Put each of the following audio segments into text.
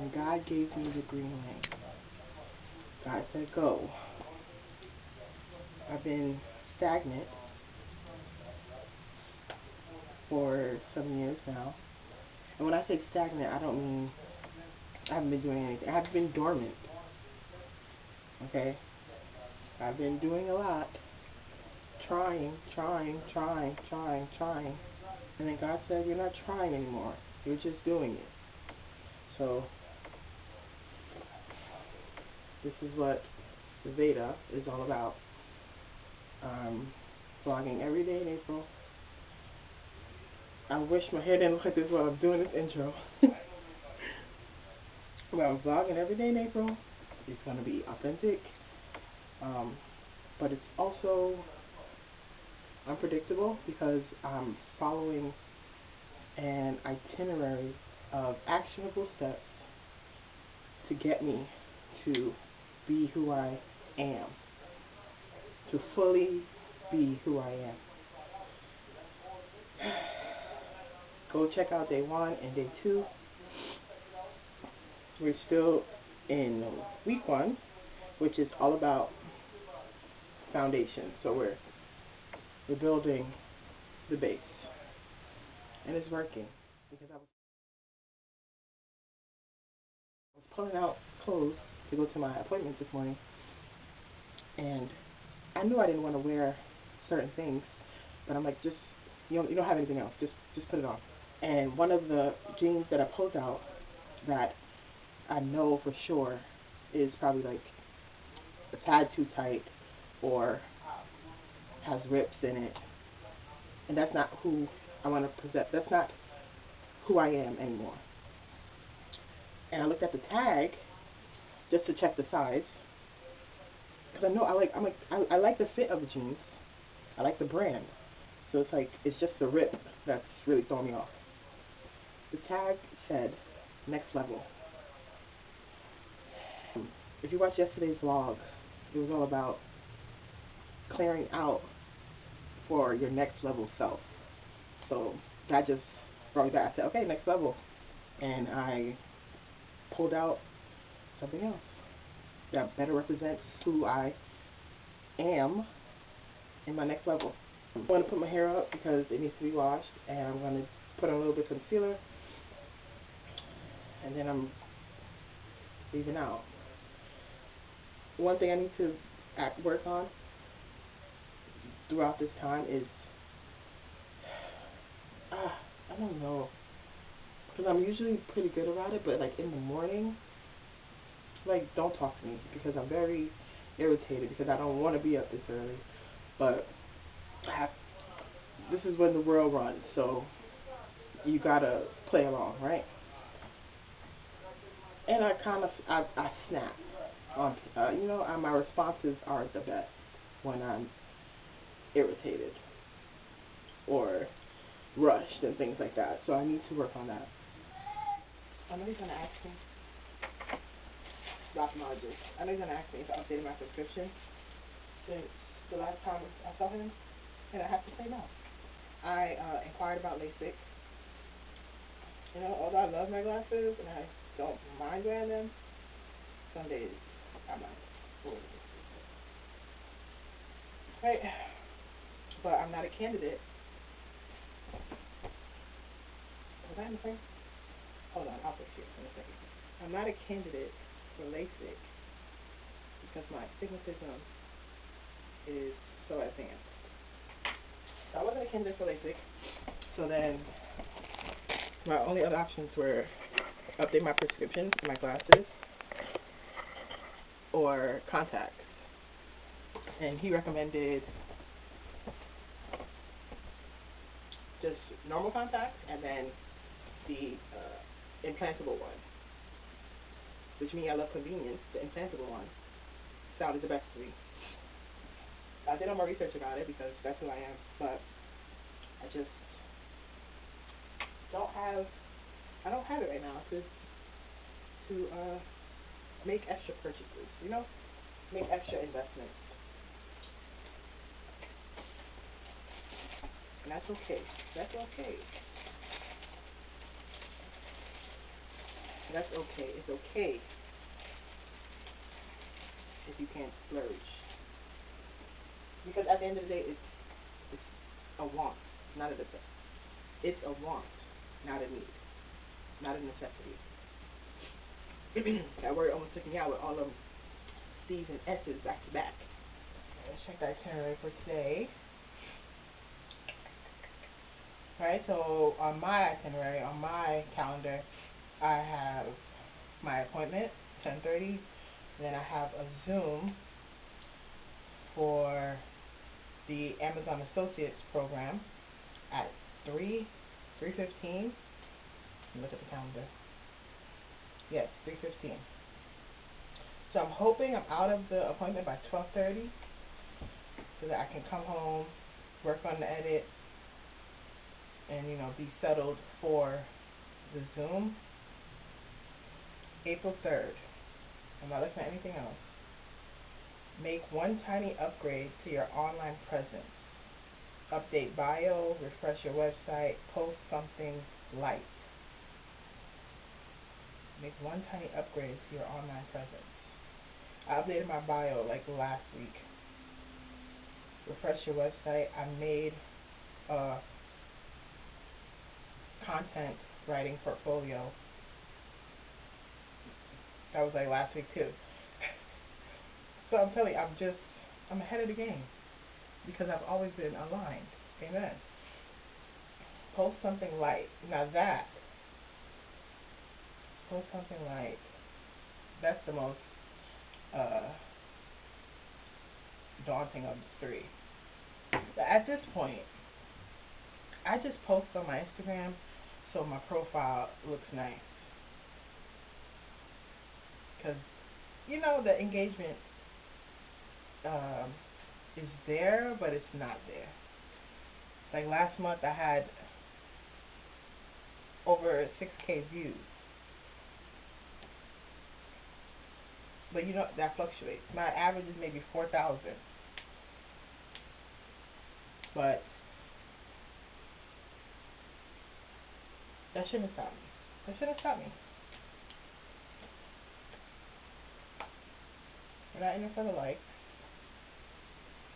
And God gave me the green light. God said go. I've been stagnant for some years now. And when I say stagnant, I don't mean I haven't been doing anything. I haven't been dormant. Okay? I've been doing a lot. Trying. And then God said, you're not trying anymore. You're just doing it. So, this is what the VEDA is all about. Vlogging every day in April. I wish my hair didn't look like this while I'm doing this intro. But I'm vlogging every day in April. It's going to be authentic. But it's also unpredictable because I'm following an itinerary of actionable steps to get me to be who I am. To fully be who I am. Go check out day 1 and day 2. We're still in week 1, which is all about foundation. So we're building the base, and it's working because I was pulling out clothes to go to my appointment this morning, and I knew I didn't want to wear certain things, but I'm like, just you don't have anything else, just put it on. And one of the jeans that I pulled out that I know for sure is probably like a tad too tight or has rips in it, and that's not who I want to possess. That's not who I am anymore. And I looked at the tag just to check the size, because I know I like the fit of the jeans. I like the brand. So it's just the rip that's really throwing me off. The tag said next level. If you watched yesterday's vlog, it was all about clearing out for your next level self. So that just brought me back. I said, okay, next level. And I pulled out something else that better represents who I am in my next level. I'm going to put my hair up because it needs to be washed, and I'm going to put on a little bit of concealer, and then I'm leaving out. One thing I need to work on throughout this time is, I don't know, because I'm usually pretty good about it, but like in the morning, like don't talk to me because I'm very irritated because I don't want to be up this early, but this is when the world runs, so you gotta play along, right? And I snap on, my responses aren't the best when I'm irritated or rushed and things like that, so I need to work on that. I know he's gonna ask me. I know he's gonna ask me if I updated my subscription since the last time I saw him, and I have to say no. I inquired about LASIK. Although I love my glasses and I don't mind wearing them, some days I'm like, oh. Right. But I'm not a candidate. Was that in the frame? Hold on, I'll fix it in a second. I'm not a candidate for LASIK because my astigmatism is so advanced. So I wasn't a candidate for LASIK. So then my only other options were update my prescription for my glasses or contacts. And he recommended just normal contacts and then the implantable one. Which means I love convenience. The implantable one sounded the best to me. I did all my research about it because that's who I am, but I just don't have it right now to make extra purchases, make extra investments. And that's okay. That's okay. It's okay if you can't splurge. Because at the end of the day, it's a want, not a necessity. It's a want, not a need, not a necessity. That word almost took me out with all of C's and S's back to back. Let's check the itinerary for today. Alright, so on my itinerary, on my calendar, I have my appointment, 10:30. Then I have a Zoom for the Amazon Associates program at 3:15. Look at the calendar. Yes, 3:15. So I'm hoping I'm out of the appointment by 12:30 so that I can come home, work on the edit, and be settled for the Zoom. April 3rd. I'm not looking at anything else. Make one tiny upgrade to your online presence. Update bio, refresh your website, post something light. Make one tiny upgrade to your online presence. I updated my bio like last week. Refresh your website. I made a content writing portfolio. That was like last week too. So I'm telling you, I'm ahead of the game because I've always been aligned. Amen. Post something light. Now post something light. That's the most daunting of the three. At this point, I just post on my Instagram so my profile looks nice. Because, the engagement is there, but it's not there. Like last month I had over 6K views. But that fluctuates. My average is maybe 4,000. But that shouldn't have stopped me. That shouldn't have stopped me. We're not in it for the likes.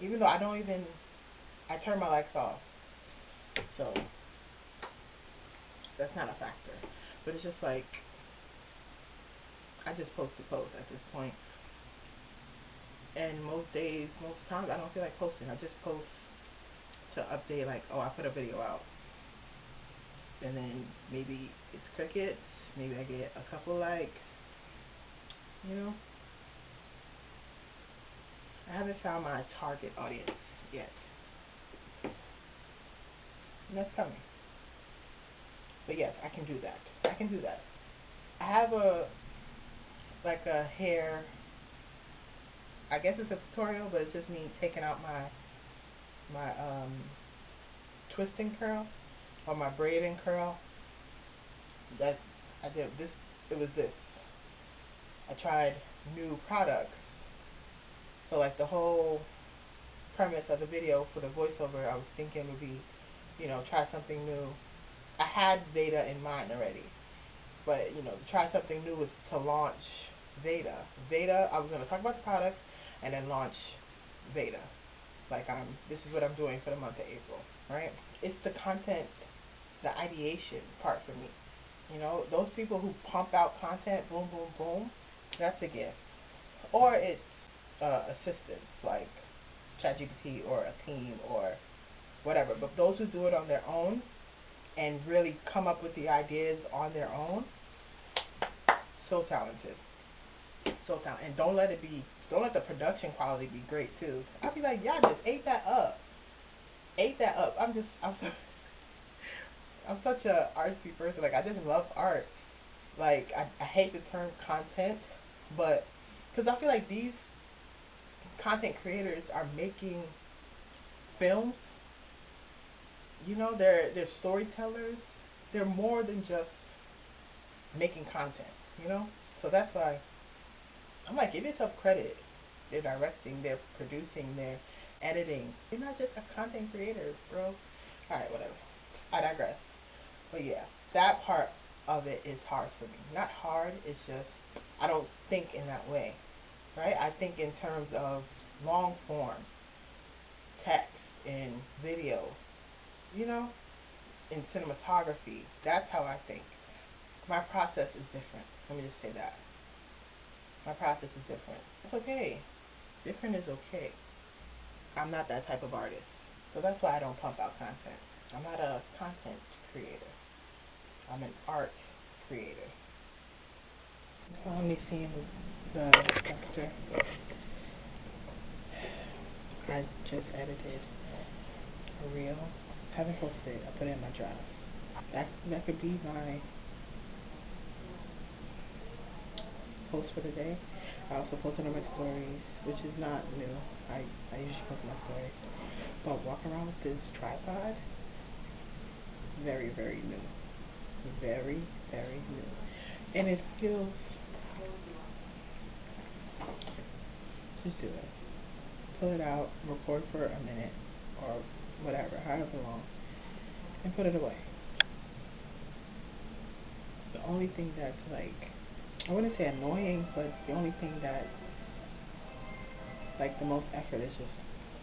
Even though I turn my likes off. So that's not a factor. But it's just like, I just post to post at this point. And most times, I don't feel like posting. I just post to update, like, oh, I put a video out. And then maybe it's crickets. Maybe I get a couple likes. I haven't found my target audience yet. And that's coming. But yes, I can do that. I have a hair, I guess it's a tutorial, but it's just me taking out my twisting curl or my braiding curl. That I did this. It was this. I tried new products. So like the whole premise of the video for the voiceover, I was thinking would be, try something new. I had VEDA in mind already, but try something new was to launch VEDA. VEDA, I was going to talk about the product and then launch VEDA. Like this is what I'm doing for the month of April, right? It's the content, the ideation part for me. Those people who pump out content, boom, boom, boom, that's a gift. Or it's assistants like ChatGPT or a team or whatever. But those who do it on their own and really come up with the ideas on their own, so talented. So talented. And don't let the production quality be great too. I'll be like, y'all just ate that up. I'm such a artsy person. Like, I just love art. Like, I hate the term content, but because I feel like these content creators are making films. They're storytellers. They're more than just making content. So that's why I'm like, give yourself credit. They're directing, they're producing, they're editing. You're not just a content creator, bro. Alright, whatever. I digress. But yeah, that part of it is hard for me. Not hard, it's just I don't think in that way, right? I think in terms of long form, text, and video, you know, in cinematography. That's how I think. My process is different. Let me just say that. My process is different. It's okay. Different is okay. I'm not that type of artist. So that's why I don't pump out content. I'm not a content creator. I'm an art creator. Finally seeing the structure. I just edited a reel. Haven't posted it. I put it in my draft. That could be my post for the day. I also posted on my stories, which is not new. I usually post my stories. But walking around with this tripod, very, very new. Very, very new. And it feels, just do it. Pull it out, record for a minute, or whatever, however long, and put it away. The only thing that's like, I wouldn't say annoying, but the only thing that, like, the most effort is just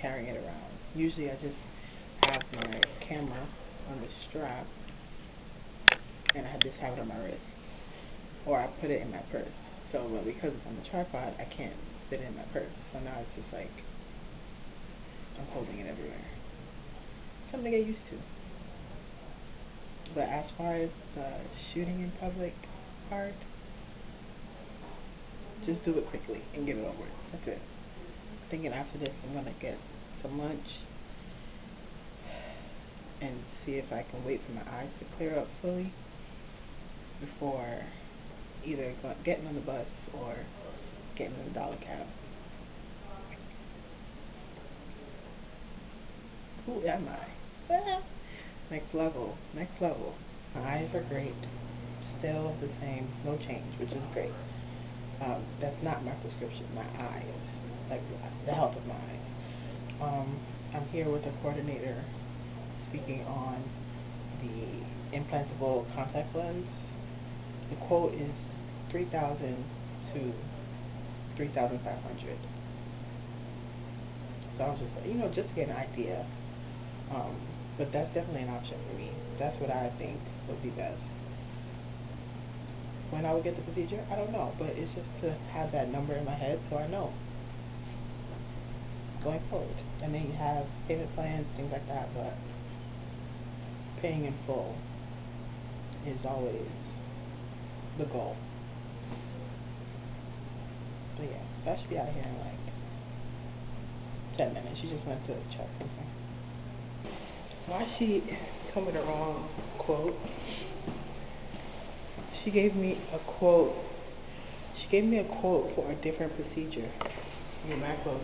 carrying it around. Usually I just have my camera on the strap, and I just have it on my wrist, or I put it in my purse. So, but because it's on the tripod, I can't fit it in my purse. So now it's just like, I'm holding it everywhere. Something to get used to. But as far as the shooting in public part, just do it quickly and get it over with. That's it. I'm thinking after this I'm going to get some lunch and see if I can wait for my eyes to clear up fully before either getting on the bus or getting in the dollar cab. Who am I? Next level. Next level. My eyes are great. Still the same. No change, which is great. That's not my prescription. My eyes. Like the health of my eyes. I'm here with a coordinator speaking on the implantable contact lens. The quote is $3,000 to $3,500. So I was just, just to get an idea. But that's definitely an option for me. That's what I think would be best. When I would get the procedure, I don't know, but it's just to have that number in my head so I know going forward. And then you have payment plans, things like that, but paying in full is always the goal. But yeah, so I should be out here in like 10 minutes. She just went to check something. Why she told me the wrong quote? She gave me a quote. She gave me a quote for a different procedure. Let me back close.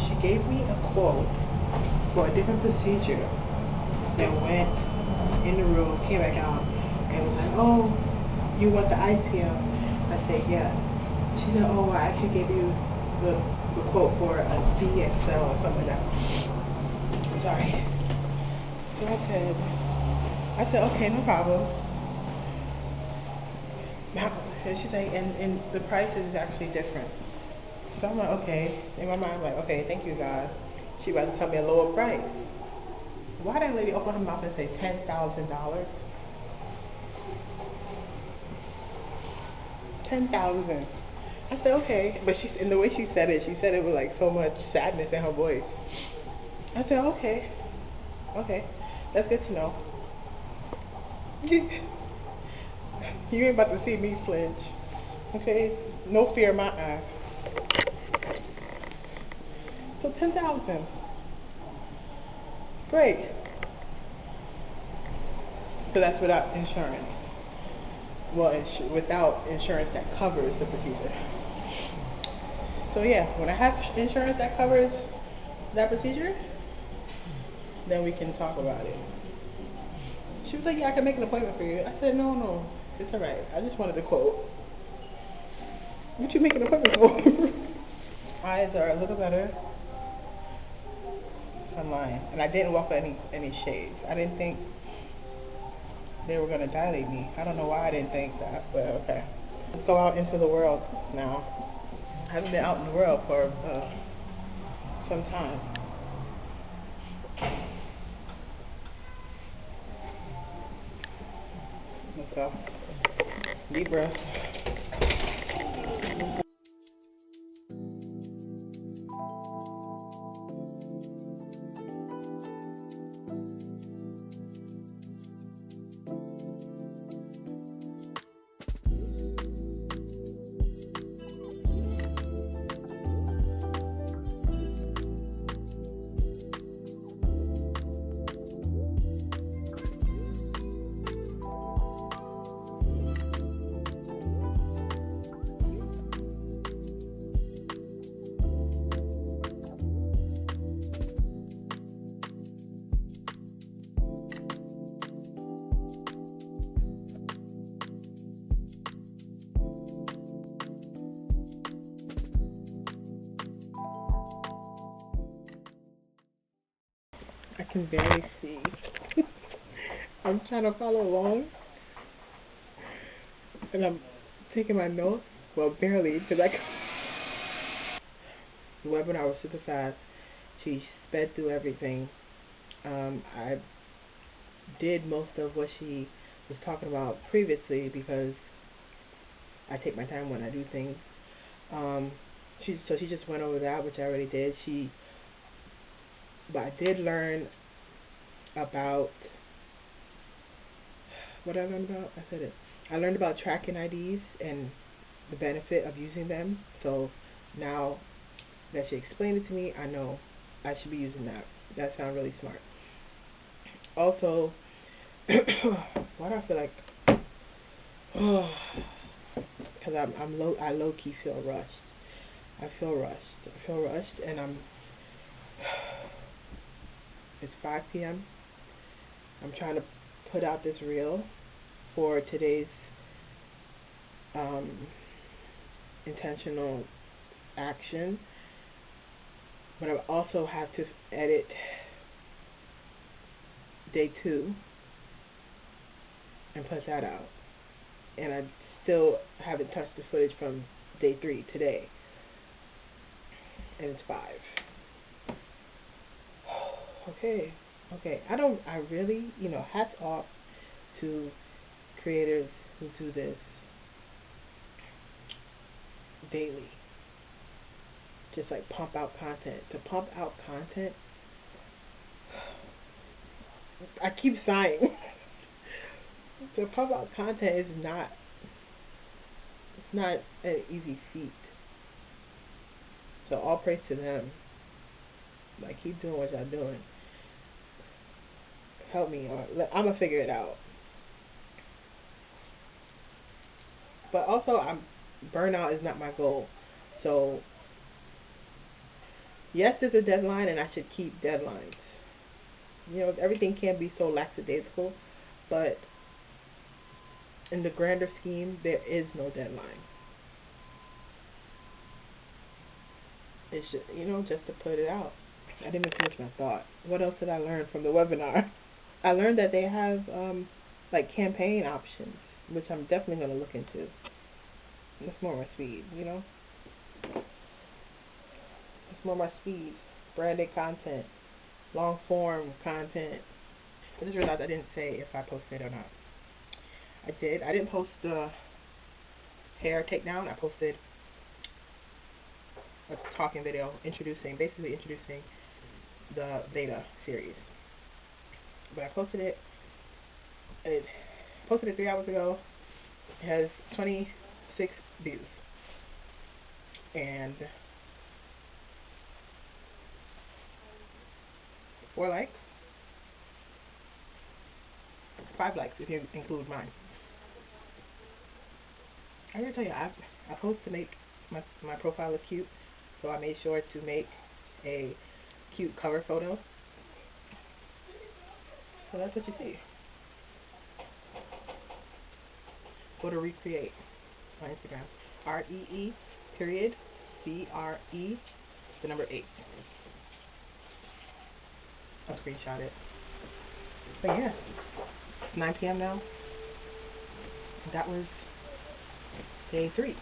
She gave me a quote for a different procedure and went in the room, came back out, and was like, "Oh, you want the ICM?" I said, "Yeah." She said, "Oh, I actually gave you the quote for a DXL or something like that." Sorry. So I said, "Okay, no problem." And she's like, and the price is actually different. So I'm like, okay. In my mind, I'm like, okay, thank you, God. She about to tell me a lower price. Why didn't lady open her mouth and say $10,000? $10,000. I said, okay. But in the way she said it with like so much sadness in her voice. I said, okay. Okay. That's good to know. You ain't about to see me flinch. Okay? No fear in my eye. So 10,000. Great. So that's without insurance. Well, without insurance that covers the procedure. So yeah, when I have insurance that covers that procedure, then we can talk about it. She was like, yeah, I can make an appointment for you. I said, no, it's alright. I just wanted a quote. What you making an appointment for? Eyes are a little better. online, and I didn't walk any shades. I didn't think they were gonna dilate me. I don't know why I didn't think that, but okay. Let's go out into the world now. I haven't been out in the world for some time. Let's go. Deep breath. I can barely see. I'm trying to follow along, and I'm taking my notes. Well, barely, because the webinar was super fast. She sped through everything. I did most of what she was talking about previously because I take my time when I do things. She just went over that, which I already did. But I did learn about what I learned about. I said it. I learned about tracking IDs and the benefit of using them. So now that she explained it to me, I know I should be using that. That sounds really smart. Also, why do I feel like? Because I low key feel rushed. I feel rushed, and it's 5 p.m. I'm trying to put out this reel for today's intentional action, but I also have to edit day 2 and put that out, and I still haven't touched the footage from day 3 today, and it's 5. Okay. I really, hats off to creators who do this daily. Just like pump out content. To pump out content, I keep sighing. To pump out content is not an easy feat. So all praise to them. Like, keep doing what y'all doing. Help me, or I'm gonna figure it out. But also, burnout is not my goal. So yes, there's a deadline, and I should keep deadlines. Everything can't be so lackadaisical, but in the grander scheme, there is no deadline. It's just, just to put it out. I didn't even finish my thought. What else did I learn from the webinar? I learned that they have like campaign options, which I'm definitely going to look into. It's more my speed, It's more my speed. Branded content, long form content. I just realized I didn't say if I posted or not. I did. I didn't post the hair takedown. I posted a talking video basically introducing the VEDA series. But I posted it 3 hours ago. It has 26 views. And 4 likes. 5 likes if you include mine. I gotta tell you, I post to make my profile look cute, so I made sure to make a cute cover photo. So that's what you see. Go to ReeseeF on Instagram. REE period BRE the number 8. I'll screenshot it. But yeah, it's 9 p.m. now. That was day 3.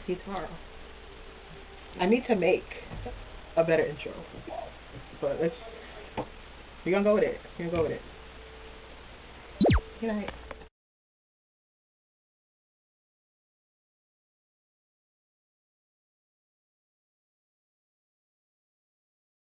See you tomorrow. I need to make a better intro, but we're gonna go with it. Good night.